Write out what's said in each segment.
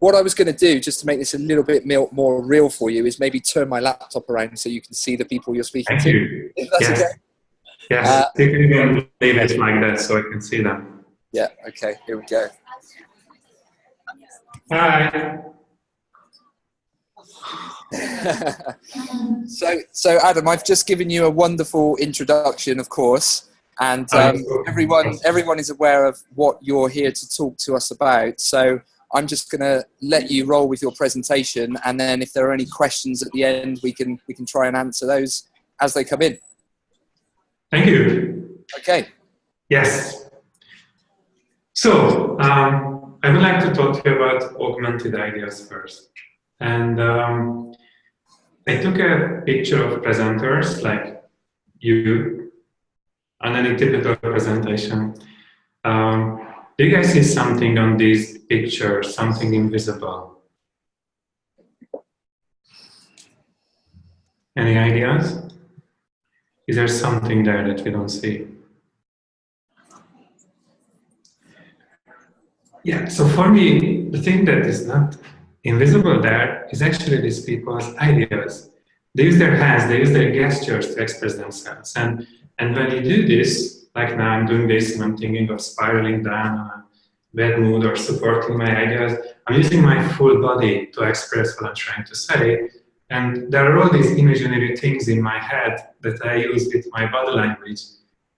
what I was going to do, just to make this a little bit more real for you, is maybe turn my laptop around so you can see the people you're speaking Thank to. you. If that's Yes. okay. Yes, you can even leave it like that so I can see them. Yeah, okay, here we go. Hi. So Adam, I've just given you a wonderful introduction, of course, and everyone is aware of what you're here to talk to us about. So I'm just going to let you roll with your presentation, and then if there are any questions at the end, we can try and answer those as they come in. Thank you. Okay. Yes. So I would like to talk to you about augmented ideas first. And I took a picture of presenters like you on any typical presentation. Do you guys see something on this picture, something invisible? Any ideas? Is there something there that we don't see? Yeah, so for me, the thing that is not invisible there is actually these people's ideas. They use their hands, they use their gestures to express themselves. And when you do this, like now I'm doing this and I'm thinking of spiraling down on a bad mood or supporting my ideas, I'm using my full body to express what I'm trying to say. And there are all these imaginary things in my head that I use with my body language.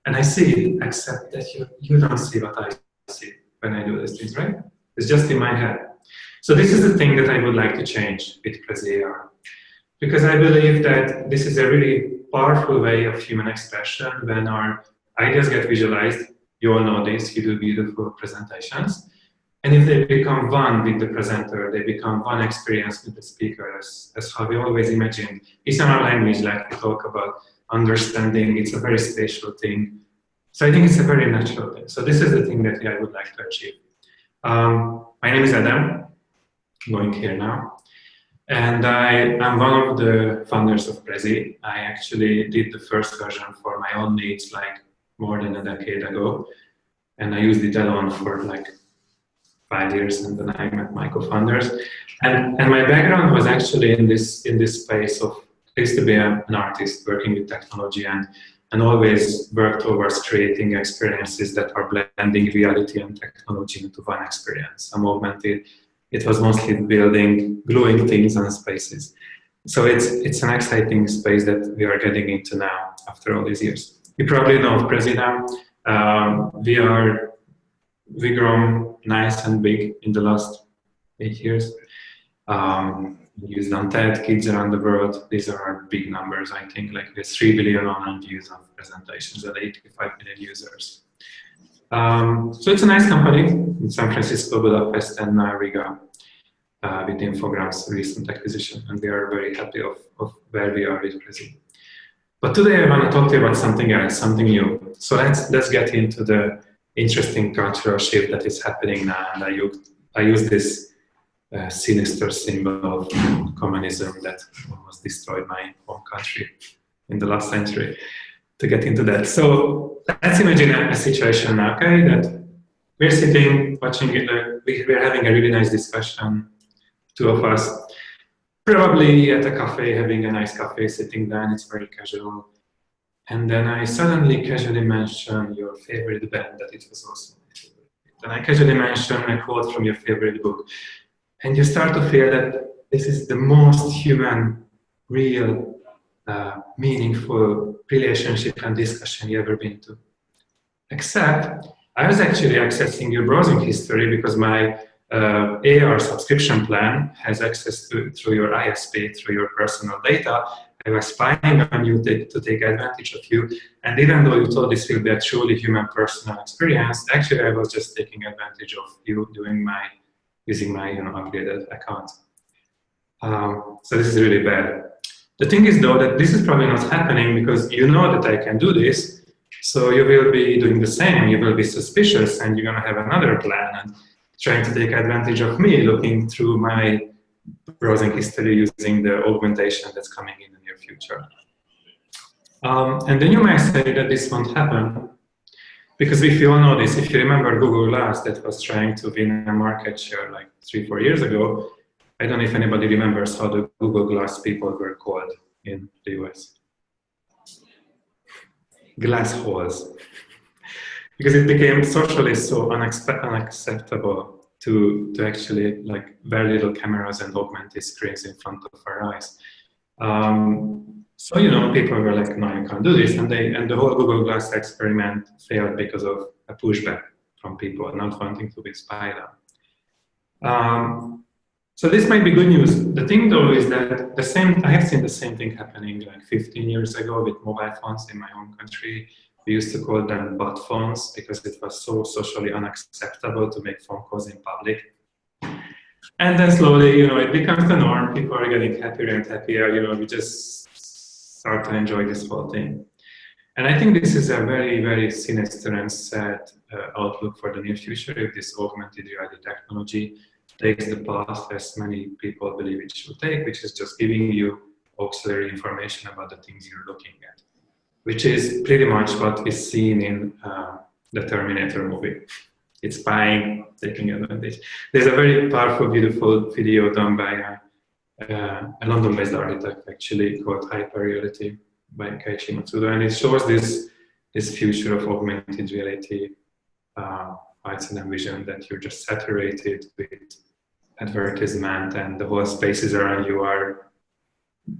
And I see it, except that you don't see what I see when I do these things, right? It's just in my head. So this is the thing that I would like to change with prezi AR. Because I believe that this is a really powerful way of human expression when our ideas get visualized. You all know this, you do beautiful presentations. And if they become one with the presenter, they become one experience with the speaker, as how we always imagine. It's in our language, like we talk about understanding, it's a very spatial thing. So I think it's a very natural thing. So this is the thing that I would like to achieve. My name is Adam, I'm going here now. And I'm one of the founders of prezi. I actually did the first version for my own needs like more than a decade ago. And I used it alone for like 5 years, and then I met my co-founders. And my background was actually in this space of, I used to be an artist working with technology and always work towards creating experiences that are blending reality and technology into one experience. I'm augmented. It was mostly building, gluing things on spaces. So it's an exciting space that we are getting into now after all these years. You probably know of prezi now. We grown nice and big in the last 8 years. Used on TED, kids around the world. These are our big numbers, I think, like with 3 billion online views of presentations and 85 million users. So it's a nice company in San Francisco, Budapest, and Riga with Infogram's recent acquisition, and we are very happy of where we are with prezi. But today I want to talk to you about something else, something new. So let's get into the interesting cultural shift that is happening now, and I use this sinister symbol of communism that almost destroyed my home country in the last century to get into that. So let's imagine a situation now, okay, that we're sitting, watching it, we're having a really nice discussion, two of us, probably at a cafe, having a nice cafe, sitting down, it's very casual. And then I suddenly casually mention your favorite band, that it was also my favorite. And I casually mention a quote from your favorite book. And you start to feel that this is the most human, real, meaningful relationship and discussion you've ever been to. Except, I was actually accessing your browsing history because my AR subscription plan has access to through your ISP, through your personal data. I was spying on you to take advantage of you. And even though you thought this will be a truly human personal experience, actually I was just taking advantage of you using my upgraded account. So this is really bad. The thing is though that this is probably not happening because you know that I can do this. So you will be doing the same. You will be suspicious and you're going to have another plan and trying to take advantage of me looking through my browsing history using the augmentation that's coming in the near future. And then you might say that this won't happen. Because if you all know this, if you remember Google Glass that was trying to win a market share like 3-4 years ago, I don't know if anybody remembers how the Google Glass people were called in the US. Glass holes. Because it became socially so unacceptable to actually like very little cameras and augmented screens in front of our eyes. So you know, people were like, "No, you can't do this," and the whole Google Glass experiment failed because of a pushback from people not wanting to be spied on. So this might be good news. The thing though is that I have seen the same thing happening like 15 years ago with mobile phones in my own country. We used to call them butt phones because it was so socially unacceptable to make phone calls in public. And then slowly, you know, it becomes the norm. People are getting happier and happier. You know, we just start to enjoy this whole thing. And I think this is a very, very sinister and sad outlook for the near future if this augmented reality technology takes the path as many people believe it should take, which is just giving you auxiliary information about the things you're looking at, which is pretty much what is seen in the Terminator movie. It's spying, taking advantage. There's a very powerful, beautiful video done by a London-based architect, actually, called Hyper-Reality by Keiichi Matsuda, and it shows this future of augmented reality, heights and vision, that you're just saturated with advertisement, and the whole spaces around you are,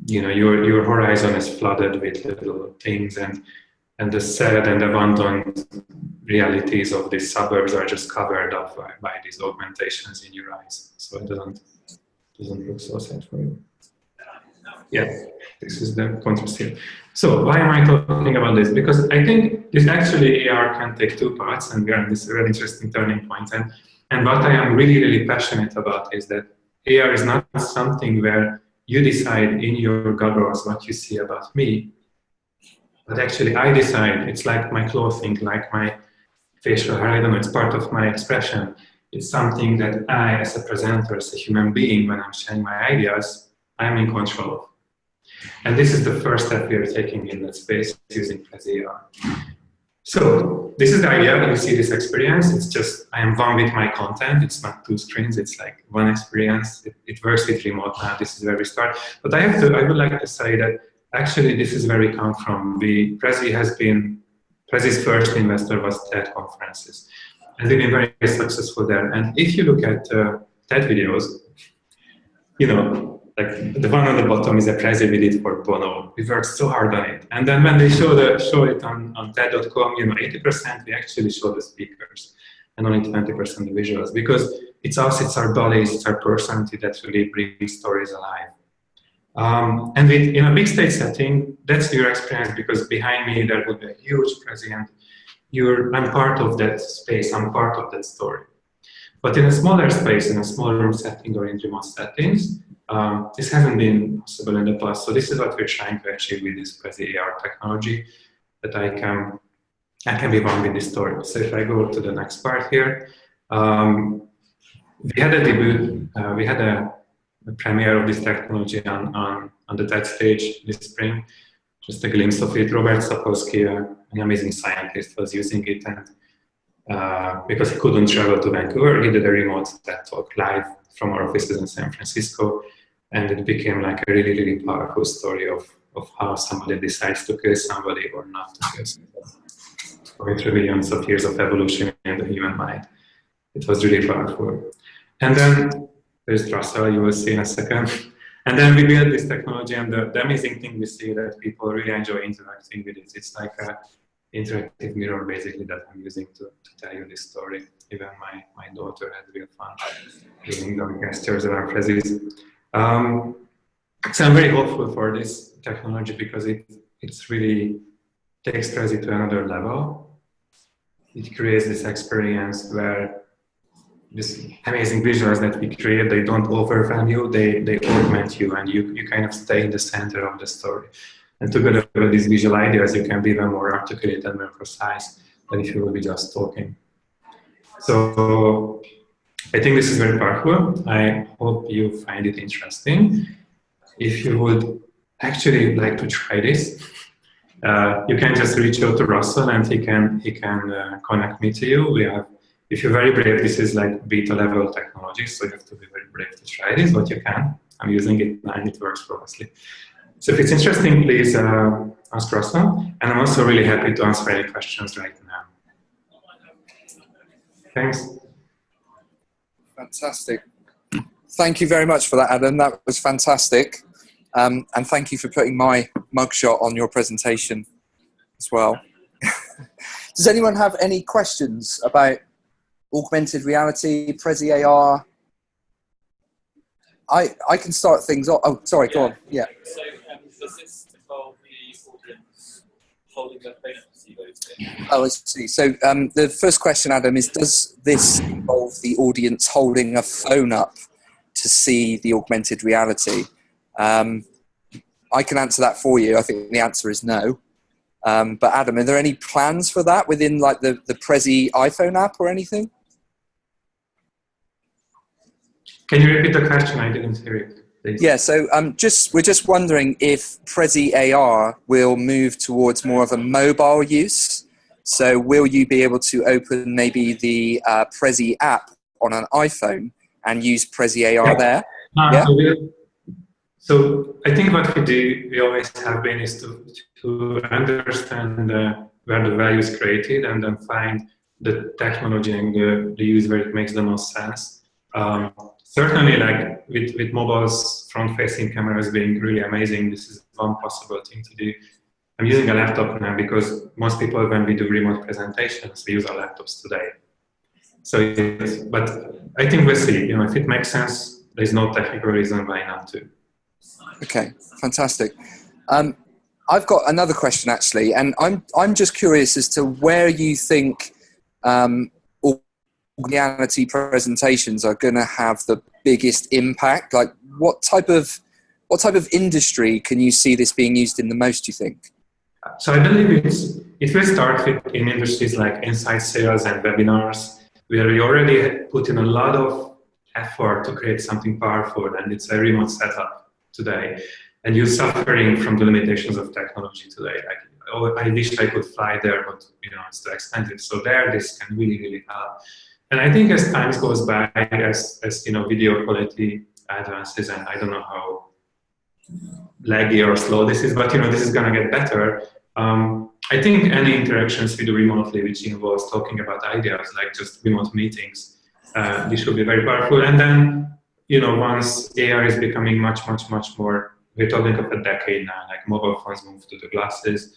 you know, your horizon is flooded with little things, and the sad and abandoned realities of these suburbs are just covered up by these augmentations in your eyes. So it doesn't look so sad for you. Yeah, this is the contrast here. So why am I talking about this? Because I think this actually AR can take two parts, and we are in this very interesting turning point. And what I am really, really passionate about is that AR is not something where you decide in your goggles what you see about me, but actually I decide. It's like my clothing, like my facial hair, I don't know, it's part of my expression. It's something that I, as a presenter, as a human being, when I'm sharing my ideas, I'm in control of. And this is the first step we are taking in that space using prezi AR. So this is the idea. You see this experience. It's just, I am one with my content. It's not two screens. It's like one experience. It works with remote now. This is where we start. But I would like to say that actually this is where we come from. Prezi's first investor was TED conferences. And we've been very successful there. And if you look at TED videos, you know, like the one on the bottom is a Prezi we did for Bono. We worked so hard on it. And then when they show it on TED.com, you know, 80% we actually show the speakers and only 20% the visuals, because it's us, it's our bodies, it's our personality that really brings stories alive. And in a big stage setting, that's your experience, because behind me there would be a huge Prezi, and I'm part of that space, I'm part of that story. But in a smaller space, in a smaller room setting or in remote settings, this hasn't been possible in the past. So this is what we're trying to achieve with this prezi AR technology, that I can be one with this story. So if I go to the next part here, we had a debut, we had a premiere of this technology on the TED stage this spring. Just a glimpse of it. Robert Sapolsky, an amazing scientist, was using it, and because he couldn't travel to Vancouver, he did a remote TED talk live from our offices in San Francisco, and it became like a really, really powerful story of how somebody decides to kill somebody or not to kill somebody. For trillions of years of evolution in the human mind. It was really powerful. And then there's Russel, you will see in a second. And then we built this technology, and the amazing thing we see that people really enjoy interacting with it. It's like an interactive mirror, basically, that I'm using to tell you this story. Even my daughter had real fun doing the gestures around prezis. So I'm very hopeful for this technology, because it's really takes prezi to another level. It creates this experience where these amazing visuals that we create, they don't overwhelm you, they augment you, and you kind of stay in the center of the story. And together with these visual ideas, you can be even more articulate and more precise than if you will be just talking. So I think this is very powerful. I hope you find it interesting. If you would actually like to try this, You can just reach out to Russell and he can connect me to you. We have, if you're very brave, this is like beta level technology, so you have to be very brave to try this, but you can. I'm using it now and it works flawlessly. So if it's interesting, please ask Russell. And I'm also really happy to answer any questions right now. Thanks. Fantastic. Thank you very much for that, Adam. That was fantastic. And thank you for putting my mugshot on your presentation as well. Does anyone have any questions about augmented reality, Prezi AR? I can start things off. Oh, sorry, go on. Yeah. So does this involve the audience holding their phone to see those things? Oh, I see. So the first question, Adam, is does this involve the audience holding a phone up to see the augmented reality? I can answer that for you. I think the answer is no. But Adam, are there any plans for that within like the Prezi iPhone app or anything? Can you repeat the question? I didn't hear it, please. Yeah, so we're just wondering if Prezi AR will move towards more of a mobile use. So will you be able to open maybe the Prezi app on an iPhone and use Prezi AR there? Yeah. So I think what we always have been is to understand where the value is created and then find the technology and the use where it makes the most sense. Certainly, like with mobiles, front-facing cameras being really amazing, this is one possible thing to do. I'm using a laptop now because most people, when we do remote presentations, we use our laptops today. So, but I think we'll see. You know, if it makes sense, there's no technical reason why not to. Okay, fantastic. I've got another question actually, and I'm just curious as to where you think reality presentations are going to have the biggest impact. Like, what type of industry can you see this being used in the most, you think? So I believe it will start in industries like inside sales and webinars, where we already put in a lot of effort to create something powerful, and it's a remote setup today. And you're suffering from the limitations of technology today. Like, oh, I wish I could fly there, but you know, it's too expensive. So there, this can really, really help. And I think as time goes by, as you know, video quality advances, and I don't know how laggy or slow this is, but you know, this is gonna get better. I think any interactions we do remotely, which involves talking about ideas, like just remote meetings, this should be very powerful. And then, you know, once AR is becoming much more, we're talking of a decade now, like mobile phones move to the glasses.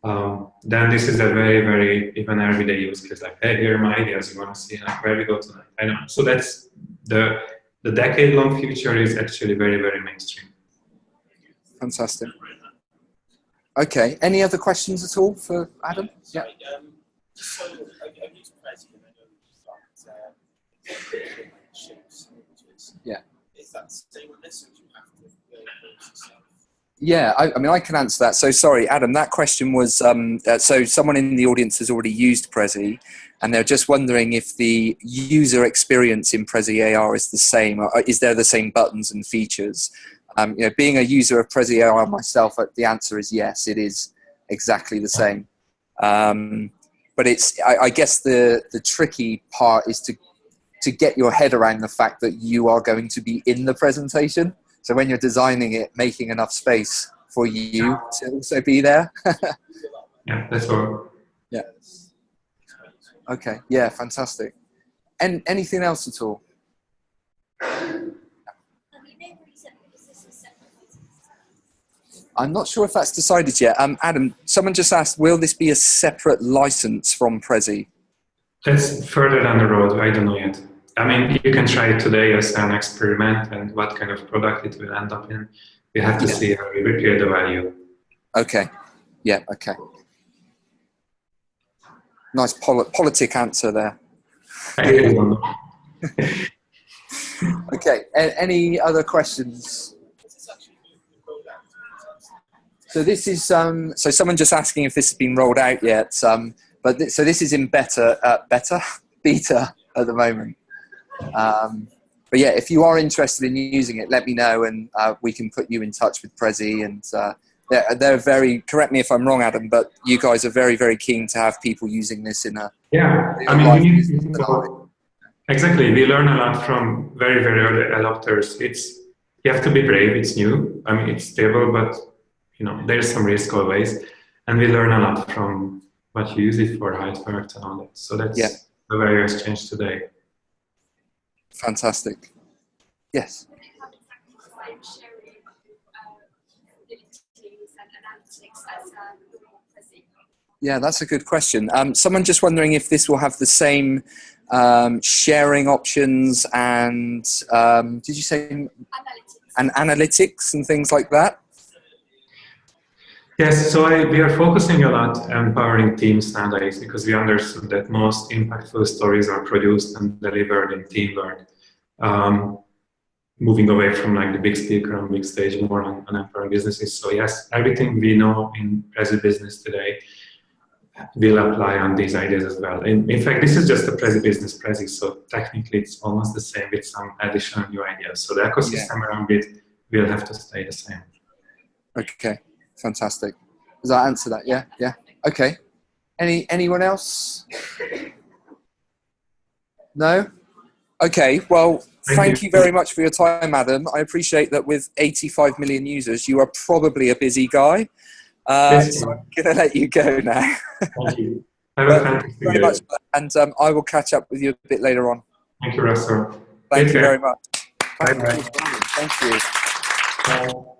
Then this is a very even everyday use case. Like, hey, here are my ideas. You want to see like where we go tonight? I don't know. So that's the decade-long future is actually very mainstream. Fantastic. Okay. Any other questions at all for Adam? Yeah. So I used Prezi and I know that yeah. Is that the same on this, or do you have to go yourself? Yeah, I mean, I can answer that. So sorry, Adam, that question was, so someone in the audience has already used Prezi, and they're just wondering if the user experience in Prezi AR is the same, or is there the same buttons and features? You know, being a user of Prezi AR myself, the answer is yes, it is exactly the same. But it's, I guess the tricky part is to get your head around the fact that you are going to be in the presentation. So when you're designing it, making enough space for you to also be there. Yeah, that's all. Yeah. Okay. Yeah, fantastic. And anything else at all? I'm not sure if that's decided yet. Adam, someone just asked, will this be a separate license from Prezi? That's further down the road. I don't know yet. I mean, you can try it today as an experiment, and what kind of product it will end up in. We have to see how we recreate the value. Okay. Yeah, okay. Nice politic answer there. Okay, any other questions? So this is, so someone just asking if this has been rolled out yet. So this is in beta at the moment. But yeah, if you are interested in using it, let me know, and we can put you in touch with Prezi and Yeah, they're very, correct me if I'm wrong, Adam, but you guys are very, very keen to have people using this in a Yeah, I mean, we need people. Exactly, we learn a lot from very, very early adopters. You have to be brave. It's new. I mean, it's stable, but you know, there's some risk always, and we learn a lot from what you use it for, how it works, and all that. So that's the very exchange today. Fantastic. Yes. Yeah, that's a good question. Someone just wondering if this will have the same sharing options and did you say and analytics and things like that? Yes, so we are focusing a lot on empowering teams nowadays because we understood that most impactful stories are produced and delivered in teamwork. Moving away from like the big speaker on big stage, more on empowering businesses. So yes, everything we know in Prezi business today will apply on these ideas as well. In fact, this is just a Prezi business Prezi, so technically it's almost the same with some additional new ideas. So the ecosystem around it will have to stay the same. Okay, fantastic. Does that answer that? Yeah, yeah. Okay. Anyone else? No? Okay, well, thank you very much for your time, Adam. I appreciate that with 85 million users, you are probably a busy guy. So I'm going to let you go now. Thank you. Have a fantastic day. Very much, and I will catch up with you a bit later on. Thank you, Russell. Thank you very much. Bye-bye. Thank you. Bye.